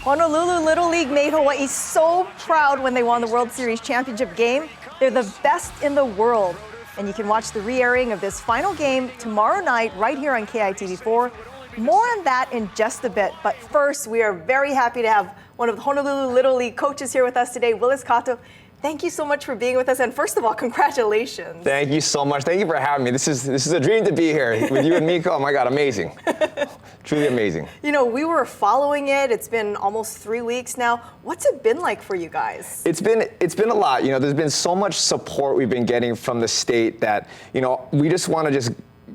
Honolulu Little League made Hawaii so proud when they won the World Series championship game. They're the best in the world. And you can watch the re-airing of this final game tomorrow night right here on KITV4. More on that in just a bit. But first, we are very happy to have one of the Honolulu Little League coaches here with us today, Willis Kato. Thank you so much for being with us. And first of all, congratulations. Thank you so much. Thank you for having me. This is a dream to be here with you and Miko. Oh my God, amazing. Truly amazing. You know, we were following it. It's been almost 3 weeks now. What's it been like for you guys? It's been a lot. You know, there's been so much support we've been getting from the state that, you know, we just want to just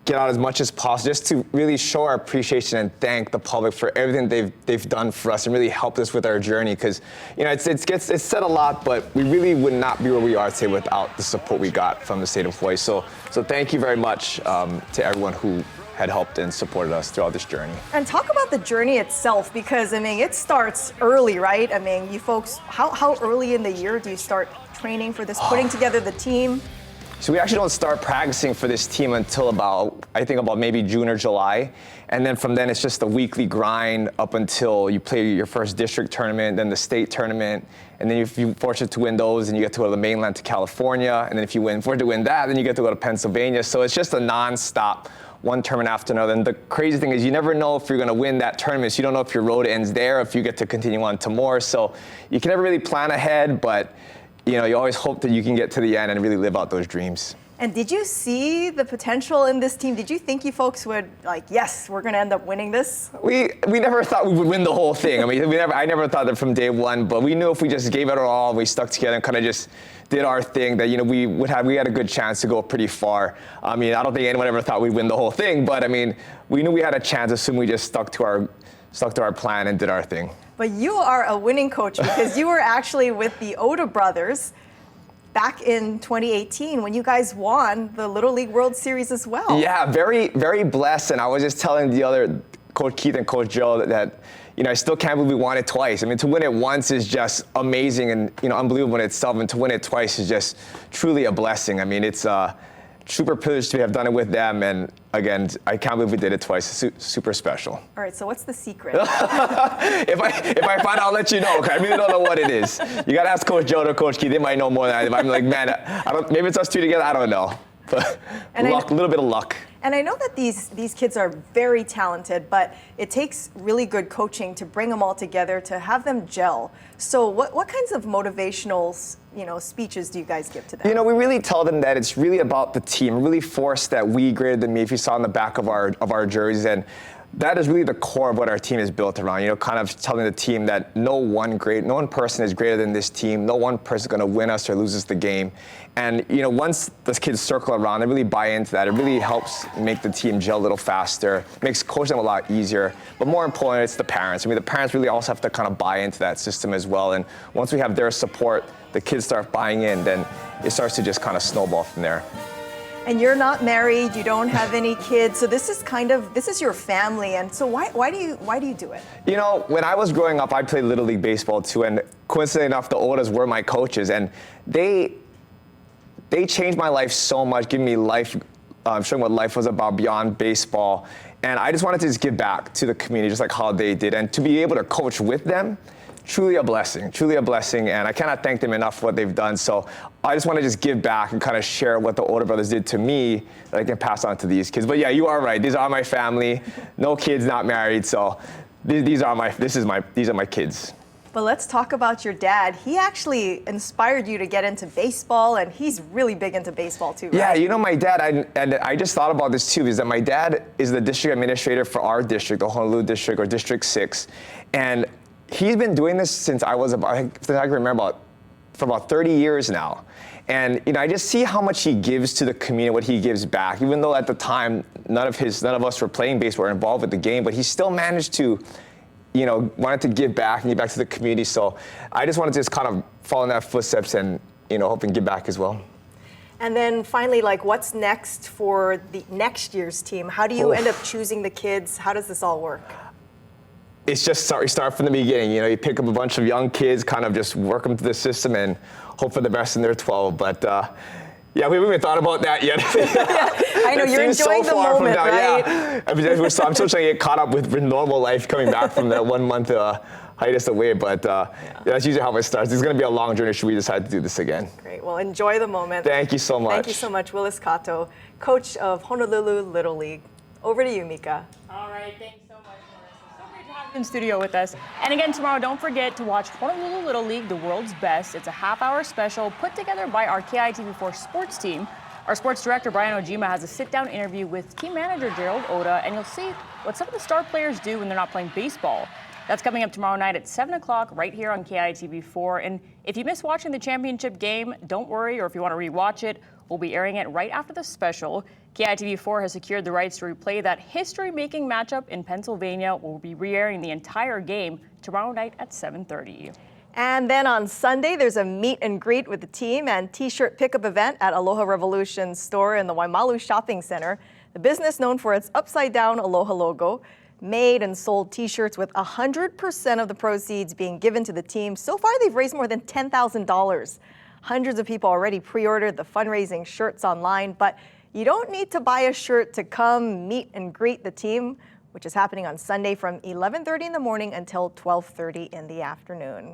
get out as much as possible just to really show our appreciation and thank the public for everything they've done for us and really helped us with our journey. Because, you know, it's said a lot, but we really would not be where we are today without the support we got from the state of Hawaii. So thank you very much to everyone who had helped and supported us throughout this journey. And talk about the journey itself, because I mean, it starts early, right? I mean, you folks, how early in the year do you start training for this, putting together the team? So we actually don't start practicing for this team until about maybe June or July. And then from then it's just a weekly grind up until you play your first district tournament, then the state tournament. And then if you're fortunate to win those, and you get to go to the mainland to California. And then if you fortunate to win that, then you get to go to Pennsylvania. So it's just a nonstop, one tournament after another. And the crazy thing is you never know if you're going to win that tournament. So you don't know if your road ends there, or if you get to continue on to more. So you can never really plan ahead, but you know, you always hope that you can get to the end and really live out those dreams. And did you see the potential in this team? Did you think you folks would, like, yes, we're going to end up winning this? We never thought we would win the whole thing. I mean, I never thought that from day one, but we knew if we just gave it our all, we stuck together and kind of just did our thing, that, you know, we had a good chance to go pretty far. I mean, I don't think anyone ever thought we'd win the whole thing, but I mean, we knew we had a chance as soon as we just stuck to our plan and did our thing. But you are a winning coach, because you were actually with the Oda brothers back in 2018 when you guys won the Little League World Series as well. Yeah, very, very blessed. And I was just telling the other, Coach Keith and Coach Joe, that you know, I still can't believe we won it twice. I mean, to win it once is just amazing and, you know, unbelievable in itself. And to win it twice is just truly a blessing. I mean, it's super privileged to have done it with them. And again, I can't believe we did it twice. It's super special. All right, so what's the secret? If I find out, I'll let you know. I really don't know what it is. You got to ask Coach Joe or Coach Keith. They might know more than I do. I'm like, man, maybe it's us two together. I don't know. But a little bit of luck. And I know that these kids are very talented, but it takes really good coaching to bring them all together, to have them gel. So what kinds of motivational, you know, speeches do you guys give to them? You know, we really tell them that it's really about the team. We really force that we greater than me, if you saw on the back of our jerseys. And that is really the core of what our team is built around. You know, kind of telling the team that no one person is greater than this team. No one person is going to win us or lose us the game. And, you know, once the kids circle around, they really buy into that. It really helps make the team gel a little faster, makes coaching them a lot easier. But more importantly, it's the parents. I mean, the parents really also have to kind of buy into that system as well. And once we have their support, the kids start buying in, then it starts to just kind of snowball from there. And you're not married, you don't have any kids, so this is your family. And so why do you do it? You know, when I was growing up, I played Little League baseball too, and coincidentally enough, the Odas were my coaches, and they changed my life so much, giving me life, showing what life was about beyond baseball. And I just wanted to just give back to the community, just like how they did, and to be able to coach with them. Truly a blessing, and I cannot thank them enough for what they've done. So I just want to just give back and kind of share what the older brothers did to me that I can pass on to these kids. But yeah, you are right. These are my family. No kids, not married. So these are my kids. But let's talk about your dad. He actually inspired you to get into baseball, and he's really big into baseball too, right? Yeah, you know, my dad, and I just thought about this too, is that my dad is the district administrator for our district, the Honolulu district, or District 6. And he's been doing this since I can remember, for about 30 years now. And, you know, I just see how much he gives to the community, what he gives back, even though at the time, none of us were playing baseball or involved with the game, but he still managed to, you know, wanted to give back and give back to the community. So I just wanted to just kind of follow in that footsteps and, you know, hope and give back as well. And then finally, like, what's next for the next year's team? How do you end up choosing the kids? How does this all work? It's just start from the beginning. You know, you pick up a bunch of young kids, kind of just work them through the system and hope for the best in their 12. But yeah, we haven't even thought about that yet. I know, you're enjoying the moment, right? Yeah. I'm still trying to get caught up with normal life coming back from that 1 month hiatus away, but that's usually how it starts. It's going to be a long journey should we decide to do this again. Great. Well, enjoy the moment. Thank you so much. Thank you so much, Willis Kato, coach of Honolulu Little League. Over to you, Mika. All right, thanks so much, Marissa. So great to have you in studio with us. And again, tomorrow, don't forget to watch Honolulu Little League, the world's best. It's a half-hour special put together by our KITV4 sports team. Our sports director, Brian Ojima, has a sit-down interview with team manager Gerald Oda, and you'll see what some of the star players do when they're not playing baseball. That's coming up tomorrow night at 7 o'clock right here on KITV4. And if you miss watching the championship game, don't worry, or if you want to rewatch it, we'll be airing it right after the special. KITV4 has secured the rights to replay that history-making matchup in Pennsylvania. We'll be re-airing the entire game tomorrow night at 7:30. And then on Sunday, there's a meet and greet with the team and t-shirt pickup event at Aloha Revolution store in the Waimalu Shopping Center. The business, known for its upside-down Aloha logo, made and sold t-shirts with 100% of the proceeds being given to the team. So far, they've raised more than $10,000. Hundreds of people already pre-ordered the fundraising shirts online, but you don't need to buy a shirt to come meet and greet the team, which is happening on Sunday from 11:30 in the morning until 12:30 in the afternoon.